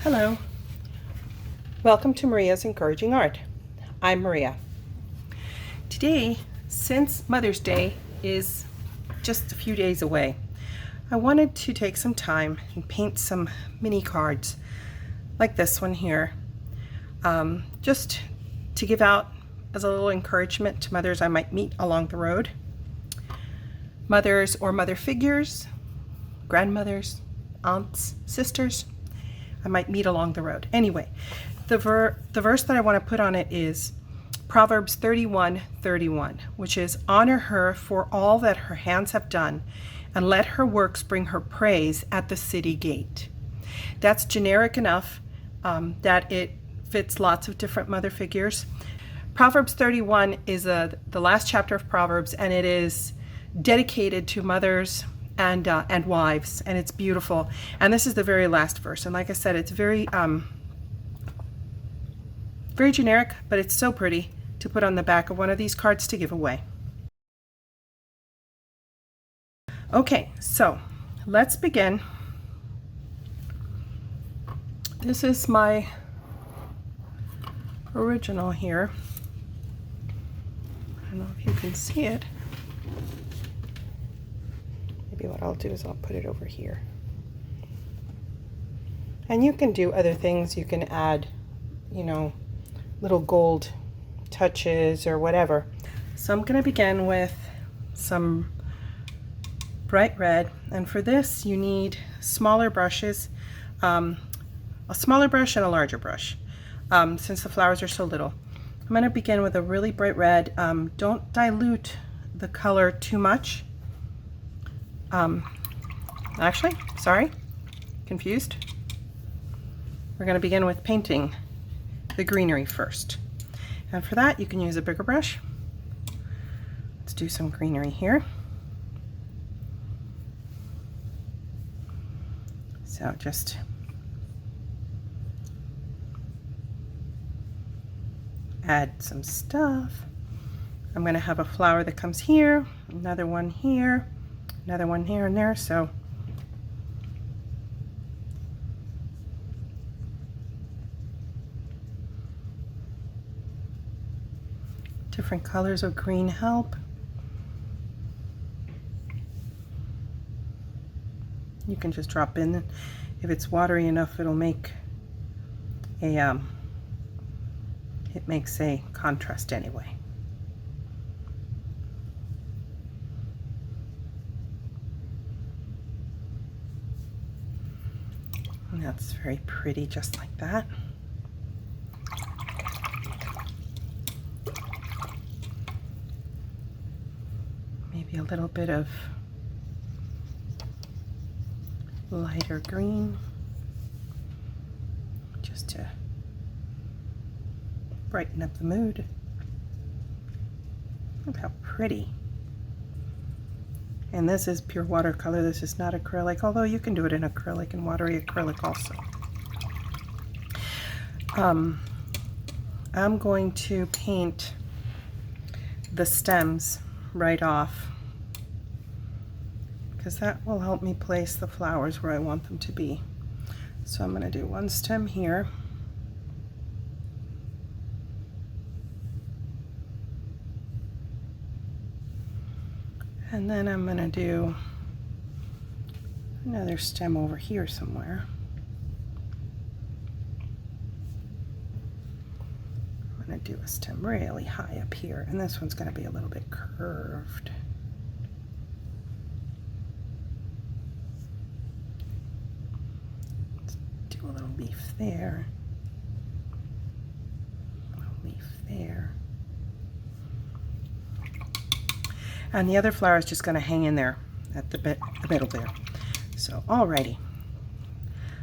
Hello. Welcome to Maria's Encouraging Art. I'm Maria. Today, since Mother's Day is just a few days away, I wanted to take some time and paint some mini cards like this one here, just to give out as a little encouragement to mothers I might meet along the road. Mothers or mother figures, grandmothers, aunts, sisters I might meet along the road. Anyway, the verse that I want to put on it is Proverbs 31:31, which is, "Honor her for all that her hands have done, and let her works bring her praise at the city gate." That's generic enough that it fits lots of different mother figures. Proverbs 31 is the last chapter of Proverbs, and it is dedicated to mothers and wives, and it's beautiful. And this is the very last verse, and like I said, it's very very generic, but it's so pretty to put on the back of one of these cards to give away. Okay, so let's begin. This is my original here. I don't know if you can see it. Maybe what I'll do is I'll put it over here. And you can do other things. You can add, little gold touches or whatever. So I'm going to begin with some bright red. And for this, you need smaller brushes, a smaller brush and a larger brush, since the flowers are so little. I'm going to begin with a really bright red. Don't dilute the color too much. Actually, sorry, confused. We're going to begin with painting the greenery first. And for that, you can use a bigger brush. Let's do some greenery here. So just add some stuff. I'm going to have a flower that comes here, another one here, another one here and there. So different colors of green help. You can just drop in. If it's watery enough, it'll make a it makes a contrast anyway. And that's very pretty, just like that. Maybe a little bit of lighter green, just to brighten up the mood. Look how pretty. And this is pure watercolor. This is not acrylic, although you can do it in acrylic and watery acrylic also. I'm going to paint the stems right off, because that will help me place the flowers where I want them to be. So I'm going to do one stem here. And then I'm going to do another stem over here somewhere. I'm going to do a stem really high up here, and this one's going to be a little bit curved. Let's do a little leaf there, a little leaf there. And the other flower is just going to hang in there at the middle there. So, alrighty.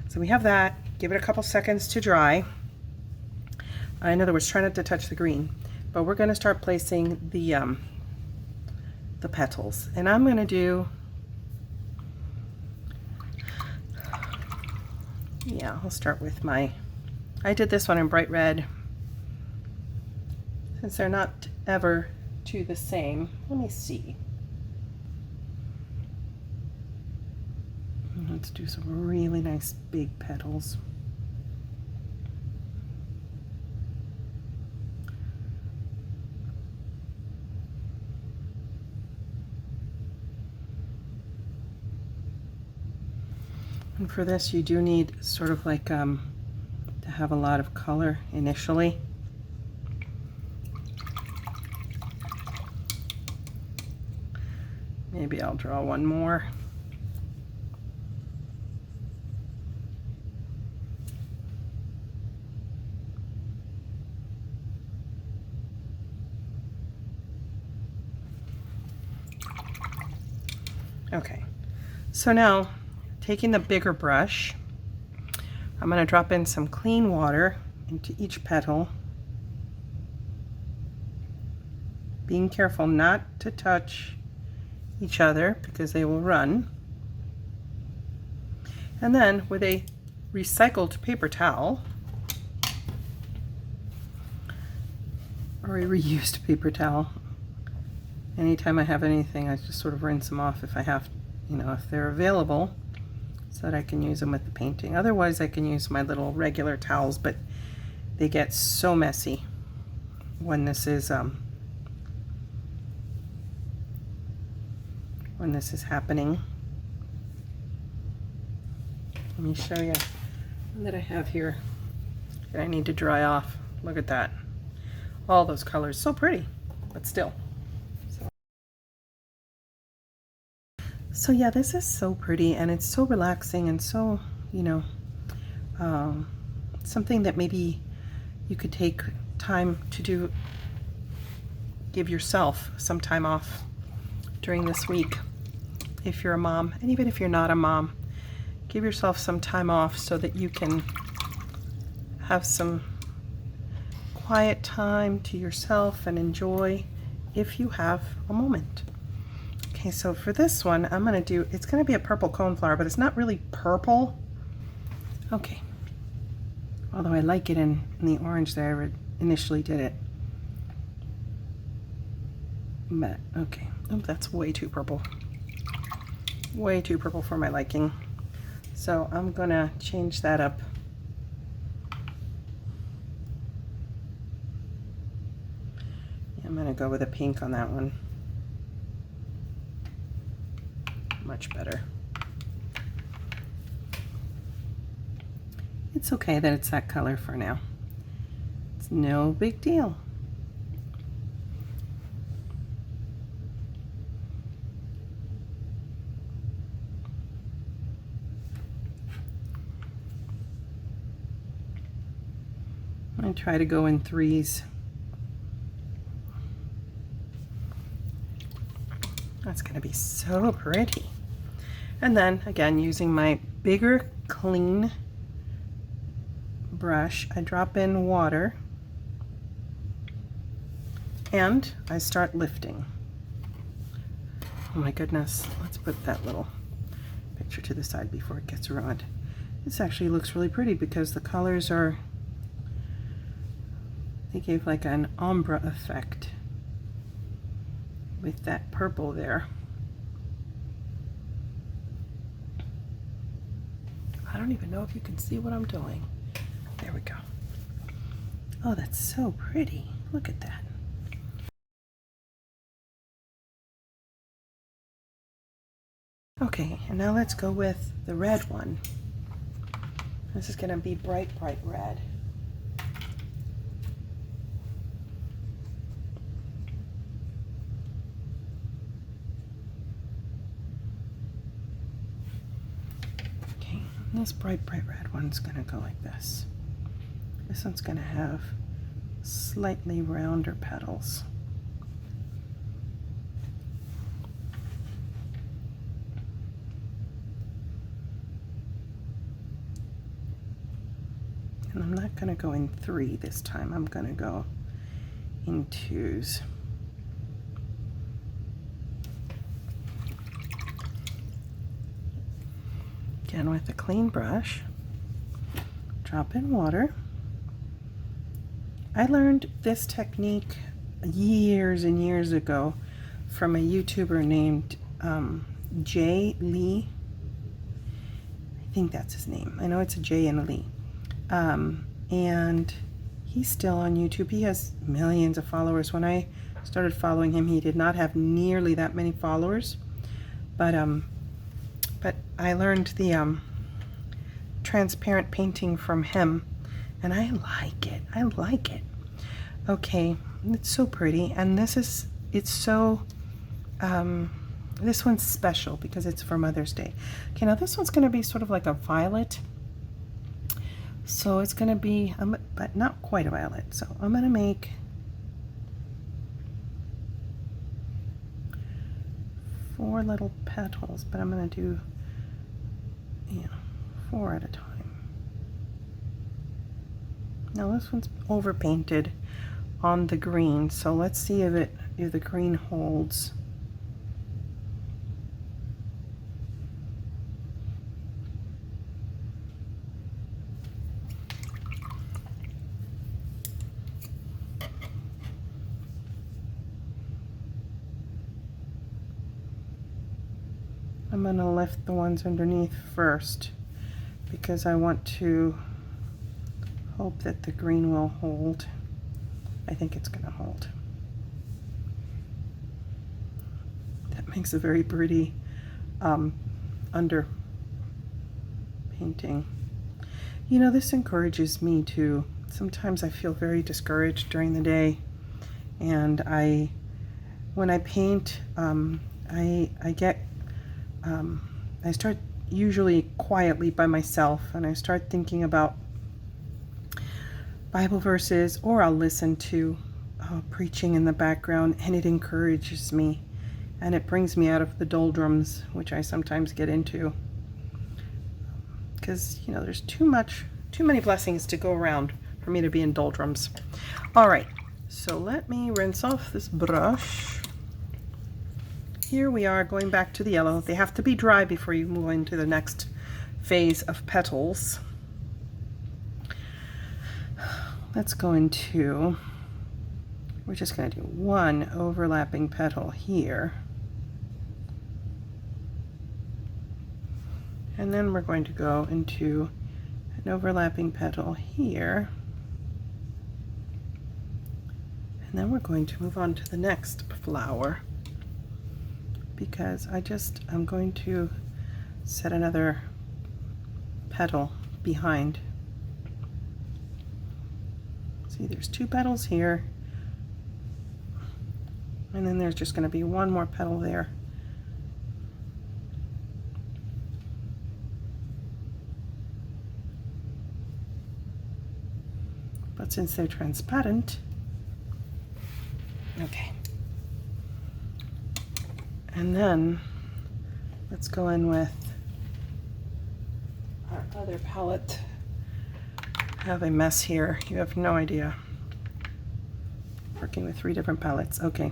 So we have that. Give it a couple seconds to dry. In other words, try not to touch the green. But we're going to start placing the petals. And I'm going to do, I'll start with I did this one in bright red. Since they're not ever the same. Let me see. Let's do some really nice big petals. And for this, you do need sort of like to have a lot of color initially. Maybe I'll draw one more. Okay, so now taking the bigger brush, I'm going to drop in some clean water into each petal, being careful not to touch each other because they will run. And then with a recycled paper towel or a reused paper towel, anytime I have anything, I just sort of rinse them off if I have, you know, if they're available, so that I can use them with the painting. Otherwise, I can use my little regular towels, but they get so messy when this is happening. Let me show you one that I have here that I need to dry off. Look at that. All those colors, so pretty, but still. So yeah, this is so pretty, and it's so relaxing and so, you know, something that maybe you could take time to do, give yourself some time off during this week if you're a mom, and even if you're not a mom, give yourself some time off so that you can have some quiet time to yourself and enjoy if you have a moment. Okay, so for this one, I'm going to do, it's going to be a purple coneflower, but it's not really purple. Okay. Although I like it in the orange there, I initially did it. But, okay. Oh, that's way too purple. Way too purple for my liking. So I'm going to change that up. I'm going to go with a pink on that one. Much better. It's okay that it's that color for now. It's no big deal. I try to go in threes. That's going to be so pretty. And then again, using my bigger clean brush, I drop in water and I start lifting. Oh my goodness, let's put that little picture to the side before it gets ruined. This actually looks really pretty because the colors are, they gave like an ombre effect with that purple there. I don't even know if you can see what I'm doing. There we go. Oh, that's so pretty. Look at that. Okay, and now let's go with the red one. This is going to be bright, bright red. This bright, bright red one's going to go like this. This one's going to have slightly rounder petals. And I'm not going to go in 3 this time. I'm going to go in 2s. Again with a clean brush, drop in water. I learned this technique years and years ago from a YouTuber named Jay Lee. I think that's his name. I know it's a J and a Lee. And he's still on YouTube. He has millions of followers. When I started following him, he did not have nearly that many followers. But I learned transparent painting from him, and I like it. I like it. Okay, it's so pretty, and it's so, this one's special because it's for Mother's Day. Okay, now this one's going to be sort of like a violet. So it's going to be, but not quite a violet. So I'm going to make 4 little petals, but I'm going to do, 4 at a time. Now this one's over painted on the green, so let's see if the green holds. I'm going to lift the ones underneath first because I want to hope that the green will hold. I think it's going to hold. That makes a very pretty under painting. You know, this encourages me to, sometimes I feel very discouraged during the day, and when I paint, I start usually quietly by myself, and I start thinking about Bible verses, or I'll listen to preaching in the background, and it encourages me, and it brings me out of the doldrums, which I sometimes get into, because there's too many blessings to go around for me to be in doldrums. All right, so let me rinse off this brush. Here we are going back to the yellow. They have to be dry before you move into the next phase of petals. Let's go into, we're just going to do one overlapping petal here. And then we're going to go into an overlapping petal here. And then we're going to move on to the next flower, because I'm going to set another petal behind. See, there's 2 petals here, and then there's just going to be one more petal there. But since they're transparent, okay. And then let's go in with our other palette. I have a mess here. You have no idea. Working with 3 different palettes. Okay.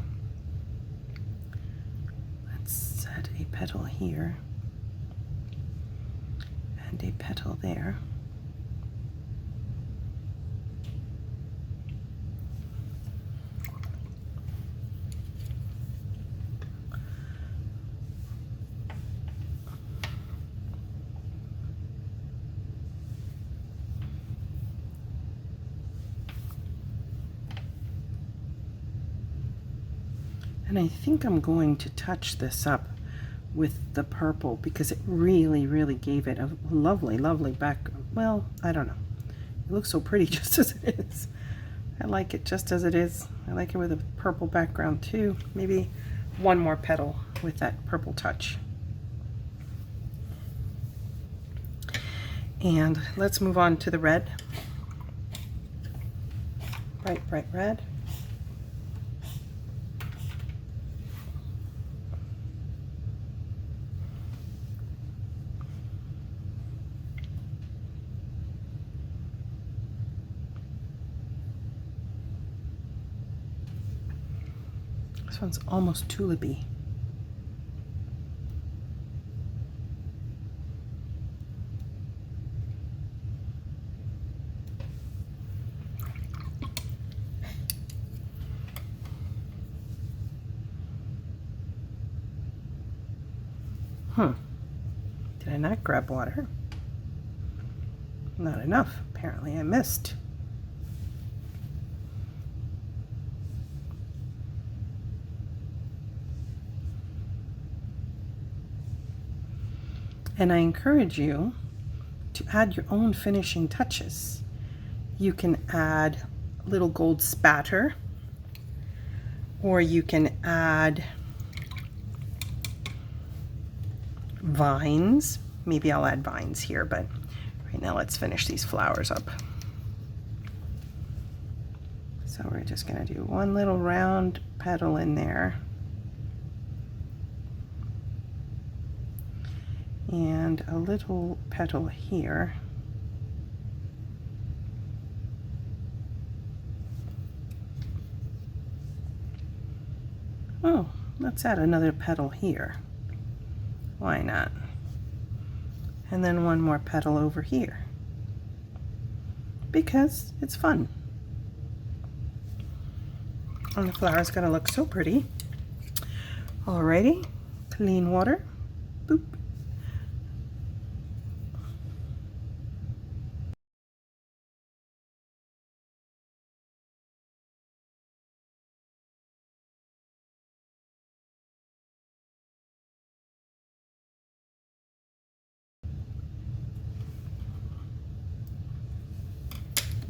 Let's set a petal here and a petal there. And I think I'm going to touch this up with the purple because it really, really gave it a lovely, lovely back. Well, I don't know. It looks so pretty just as it is. I like it just as it is. I like it with a purple background too. Maybe one more petal with that purple touch. And let's move on to the red. Bright, bright red. This one's almost tulipy. Did I not grab water? Not enough. Apparently I missed. And I encourage you to add your own finishing touches. You can add a little gold spatter, or you can add vines. Maybe I'll add vines here, but right now let's finish these flowers up. So we're just going to do one little round petal in there. And a little petal here. Oh, let's add another petal here. Why not? And then one more petal over here, because it's fun. And the flower is going to look so pretty. Alrighty, clean water. Boop.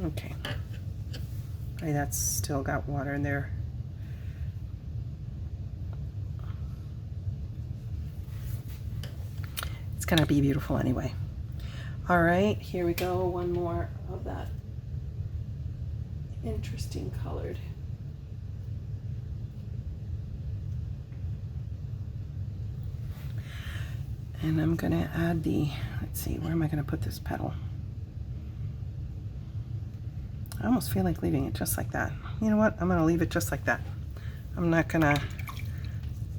Okay. Hey, that's still got water in there. It's gonna be beautiful anyway. All right, here we go. One more of that interesting colored. And I'm gonna add the, let's see, where am I gonna put this petal? I almost feel like leaving it just like that. You know what? I'm gonna leave it just like that. I'm not gonna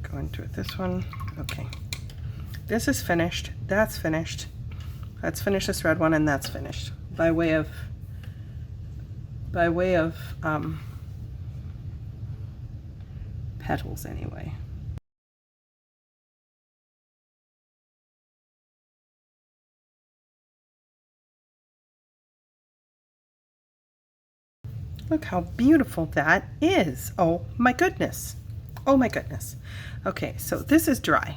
go into it. This one, okay. This is finished, that's finished. Let's finish this red one, and that's finished. By way of petals anyway. Look how beautiful that is. Oh my goodness. Oh my goodness. Okay, so this is dry.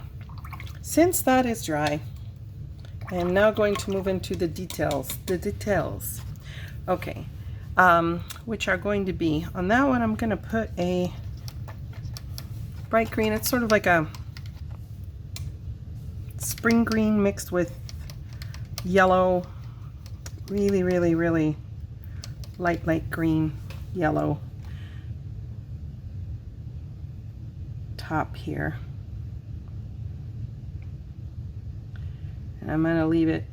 Since that is dry, I am now going to move into the details. Okay, which are going to be, on that one I'm going to put a bright green. It's sort of like a spring green mixed with yellow, really, really, really light green, yellow top here. And I'm going to leave it,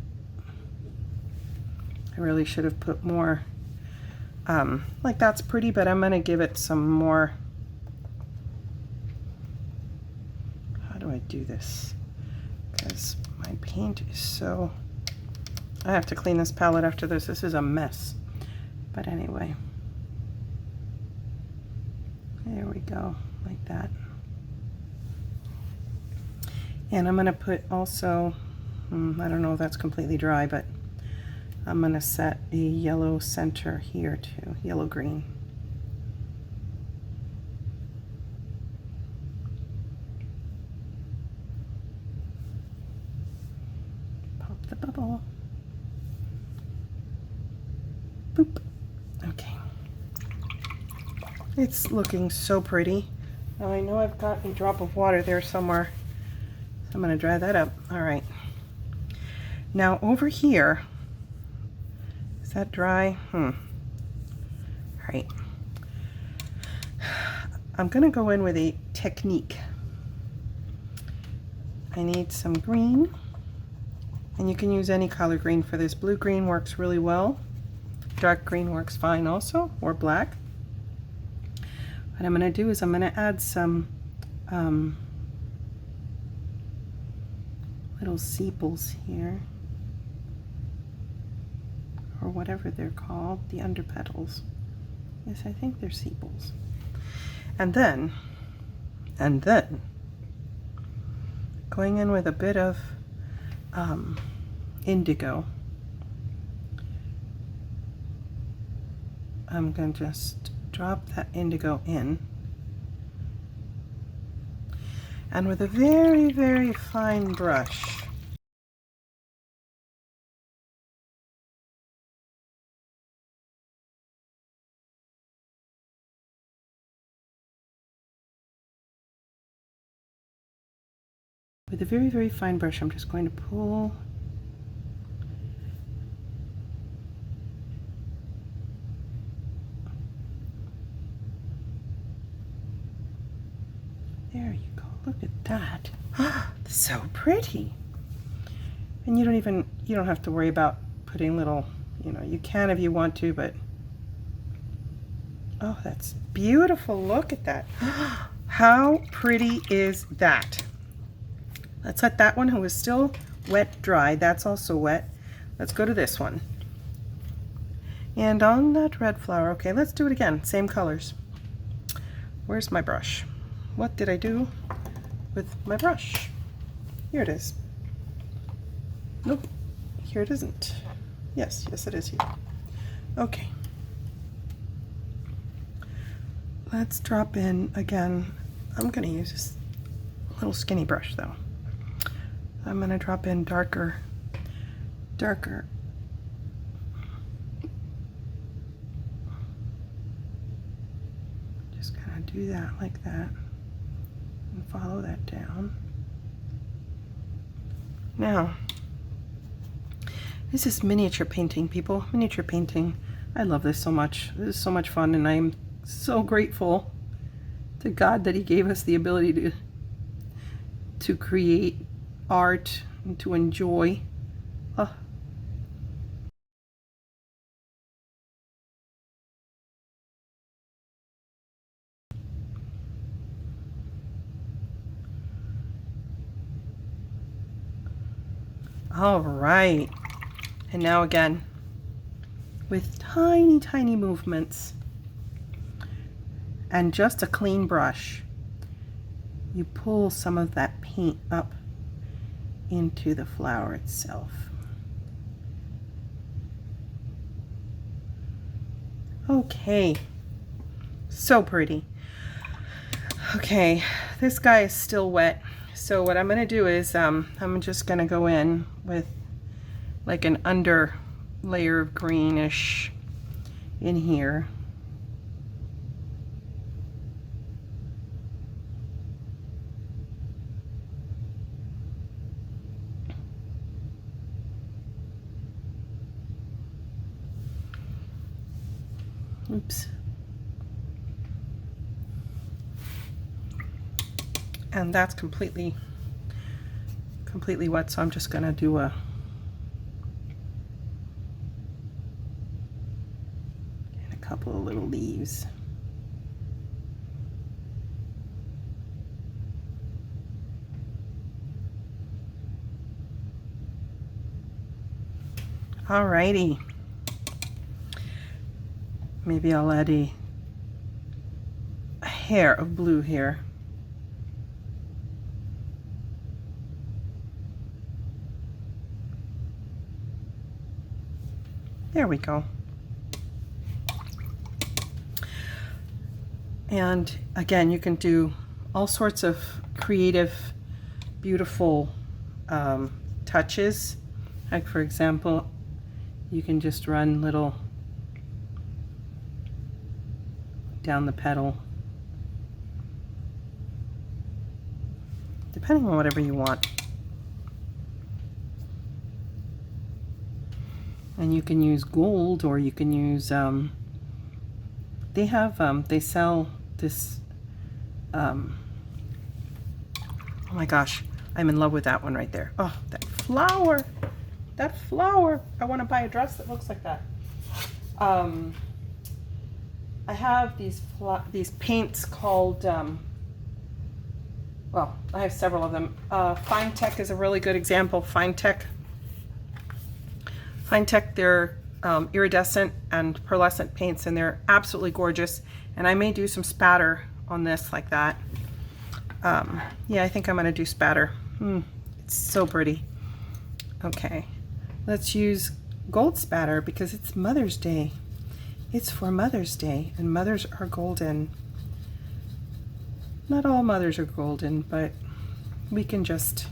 I really should have put more, like that's pretty, but I'm going to give it some more, how do I do this? Because my paint is so, I have to clean this palette after this. This is a mess. But anyway, there we go, like that. And I'm going to put also, I don't know if that's completely dry, but I'm going to set a yellow center here too, yellow-green. Pop the bubble. Boop. Okay. It's looking so pretty. Now I know I've got a drop of water there somewhere, so I'm going to dry that up. All right. Now over here, is that dry? All right. I'm going to go in with a technique. I need some green, and you can use any color green for this. Blue green works really well. Dark green works fine also, or black. What I'm going to do is I'm going to add some little sepals here, or whatever they're called, the underpetals. Yes, I think they're sepals. And then going in with a bit of indigo. I'm going to just drop that indigo in, and with a very, very fine brush, with a very, very fine brush, I'm just going to pull. There you go, look at that. So pretty. And you don't have to worry about putting little, you can if you want to, but oh, that's beautiful. Look at that. How pretty is that? Let's let that one, who is still wet, dry. That's also wet. Let's go to this one. And on that red flower, okay, let's do it again. Same colors. Where's my brush? What did I do with my brush? Here it is. Nope, here it isn't. Yes, it is here. Okay. Let's drop in again. I'm gonna use this little skinny brush though. I'm gonna drop in darker. Just kind of do that like that and follow that down. Now, this is miniature painting, people. Miniature painting. I love this so much. This is so much fun, and I'm so grateful to God that He gave us the ability to create art and to enjoy. All right, and now again with tiny, tiny movements and just a clean brush, you pull some of that paint up into the flower itself. Okay, so pretty. Okay, this guy is still wet, so what I'm going to do is I'm just going to go in with like an under layer of greenish in here. Oops. And that's completely wet, so I'm just gonna do a couple of little leaves. Alrighty. Maybe I'll add a hair of blue here. There we go. And again, you can do all sorts of creative, beautiful touches. Like for example, you can just run little down the petal, depending on whatever you want. And you can use gold, or you can use they sell this oh my gosh, I'm in love with that one right there. Oh, that flower, I want to buy a dress that looks like that. I have these paints called well, I have several of them. Fine Tech is a really good example. Fine Tech, they're iridescent and pearlescent paints, and they're absolutely gorgeous. And I may do some spatter on this like that. Yeah, I think I'm gonna do spatter. It's so pretty. Okay, let's use gold spatter because it's Mother's Day. It's for Mother's Day, and mothers are golden. Not all mothers are golden, but we can just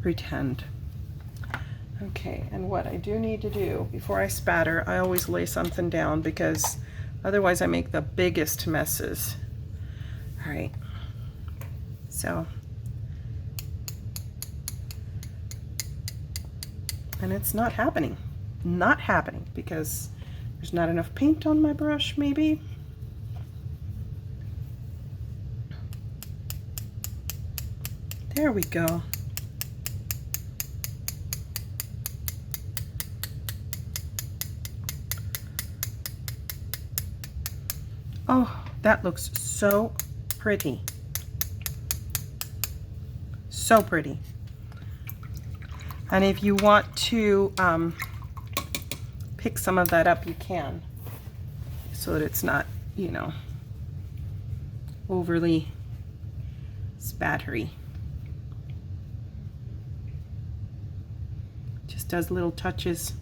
pretend. Okay, and what I do need to do before I spatter, I always lay something down because otherwise I make the biggest messes. All right, so And it's not happening. Not happening because there's not enough paint on my brush, maybe. There we go. Oh, that looks so pretty. So pretty. And if you want to pick some of that up, you can, so that it's not, you know, overly spattery. Just does little touches.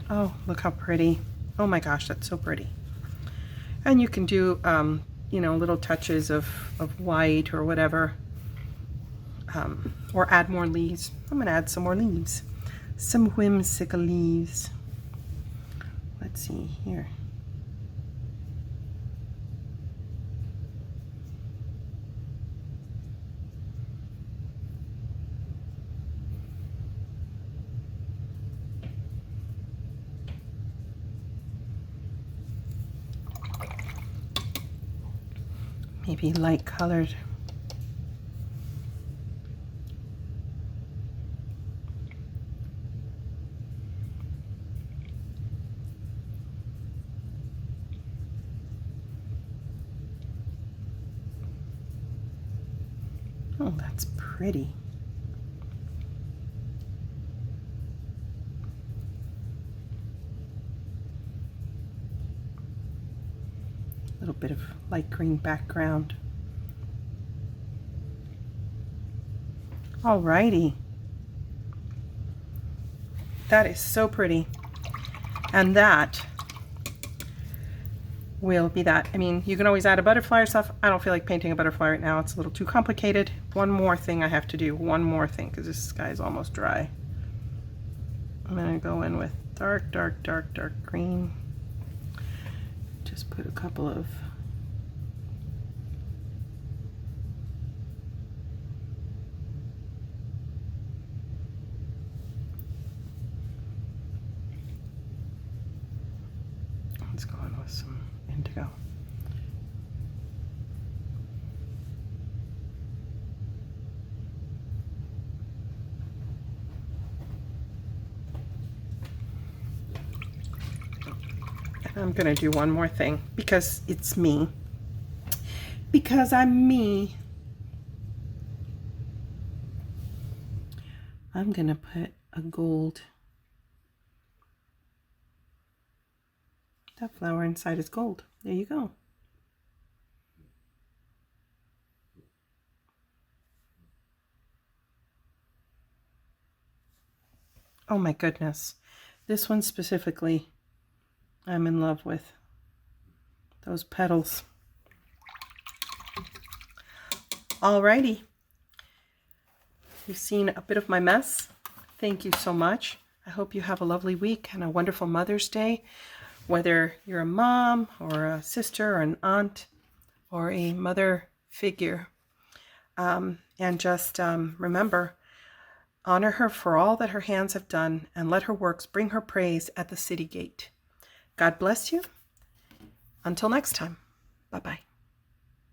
Oh, look how pretty. Oh my gosh, that's so pretty. And you can do, you know, little touches of white or whatever, or add more leaves. I'm gonna add some more leaves, some whimsical leaves. Let's see here. Maybe light colored. Oh, that's pretty. A little bit of light green background. Alrighty. That is so pretty. And that will be that. I mean, you can always add a butterfly or stuff. I don't feel like painting a butterfly right now. It's a little too complicated. One more thing I have to do. One more thing, because this sky is almost dry. I'm going to go in with dark, dark, dark, dark green. Just put a couple of let's go in with some indigo. I'm gonna do one more thing because it's me. Because I'm me. I'm gonna put a gold. That flower inside is gold. There you go. Oh my goodness. This one specifically, I'm in love with. Those petals. Alrighty. You've seen a bit of my mess. Thank you so much. I hope you have a lovely week and a wonderful Mother's Day. Whether you're a mom or a sister or an aunt or a mother figure. And just remember, honor her for all that her hands have done and let her works bring her praise at the city gate. God bless you. Until next time. Bye-bye.